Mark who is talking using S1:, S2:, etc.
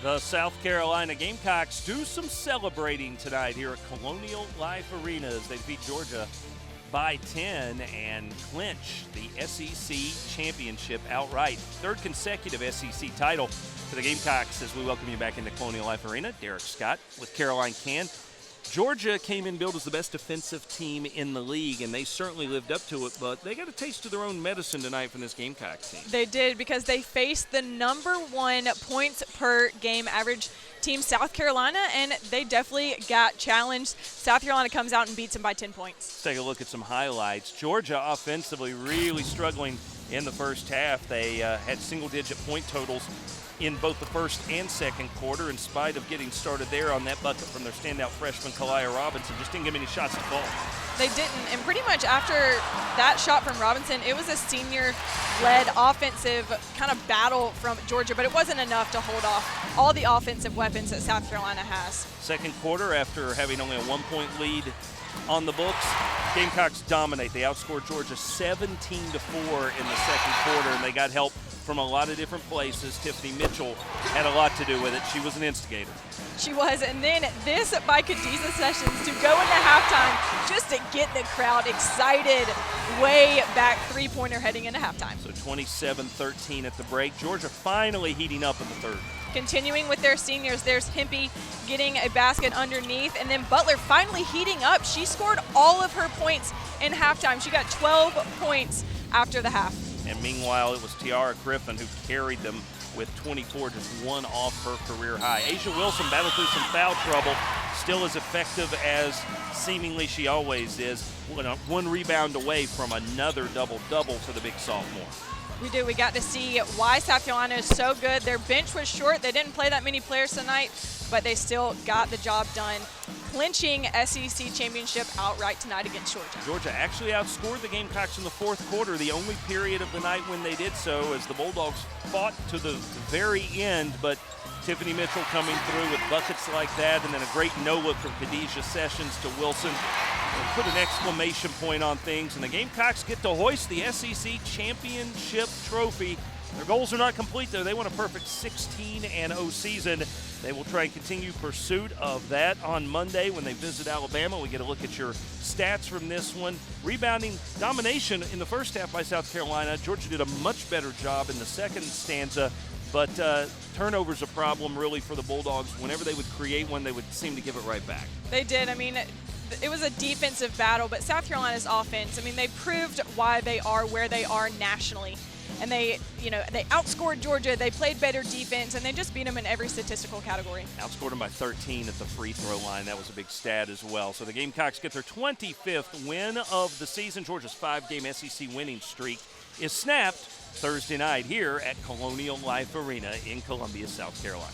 S1: The South Carolina Gamecocks do some celebrating tonight here at Colonial Life Arena as they beat Georgia by 10 and clinch the SEC championship outright. Third consecutive SEC title for the Gamecocks as we welcome you back into Colonial Life Arena. Derek Scott with Caroline Cann. Georgia came in billed as the best defensive team in the league, and they certainly lived up to it, but they got a taste of their own medicine tonight from this Gamecock team.
S2: They did, because they faced the #1 points per game average team, South Carolina, and they definitely got challenged. South Carolina comes out and beats them by 10 points.
S1: Let's take a look at some highlights. Georgia offensively really struggling in the first half. They had single-digit point totals in both the first and second quarter, in spite of getting started there on that bucket from their standout freshman, Kalia Robinson. Just didn't give any shots at all.
S2: They didn't, and pretty much after that shot from Robinson, it was a senior-led offensive kind of battle from Georgia, but it wasn't enough to hold off all the offensive weapons that South Carolina has.
S1: Second quarter, after having only a 1-point lead on the books, Gamecocks dominate. They outscored Georgia 17-4 in the second quarter, and they got help from a lot of different places. Tiffany Mitchell had a lot to do with it. She was an instigator.
S2: She was, and then this by Khadijah Sessions to go into halftime just to get the crowd excited. Way back three-pointer heading into halftime.
S1: So 27-13 at the break. Georgia finally heating up in the third.
S2: Continuing with their seniors, there's Hempy getting a basket underneath, and then Butler finally heating up. She scored all of her points in halftime. She got 12 points after the half.
S1: And meanwhile, it was Tiara Griffin who carried them with 24, just one off her career high. Asia Wilson battled through some foul trouble, still as effective as seemingly she always is. One rebound away from another double-double for the big sophomore.
S2: We do. We got to see why South Carolina is so good. Their bench was short. They didn't play that many players tonight, but they still got the job done, clinching SEC championship outright tonight against Georgia.
S1: Georgia actually outscored the Gamecocks in the fourth quarter, the only period of the night when they did so, as the Bulldogs fought to the very end, but Tiffany Mitchell coming through with buckets like that, and then a great no-look from Khadijah Sessions to Wilson. Put an exclamation point on things, and the Gamecocks get to hoist the SEC championship trophy. Their goals are not complete, though. They want a perfect 16-0 season. They will try and continue pursuit of that on Monday when they visit Alabama. We get a look at your stats from this one. Rebounding domination in the first half by South Carolina. Georgia did a much better job in the second stanza, but turnovers a problem really for the Bulldogs. Whenever they would create one, they would seem to give it right back.
S2: They did. I mean, it was a defensive battle, but South Carolina's offense, I mean, they proved why they are where they are nationally. And they outscored Georgia. They played better defense, and they just beat them in every statistical category.
S1: Outscored them by 13 at the free throw line. That was a big stat as well. So the Gamecocks get their 25th win of the season. Georgia's 5-game SEC winning streak is snapped Thursday night here at Colonial Life Arena in Columbia, South Carolina.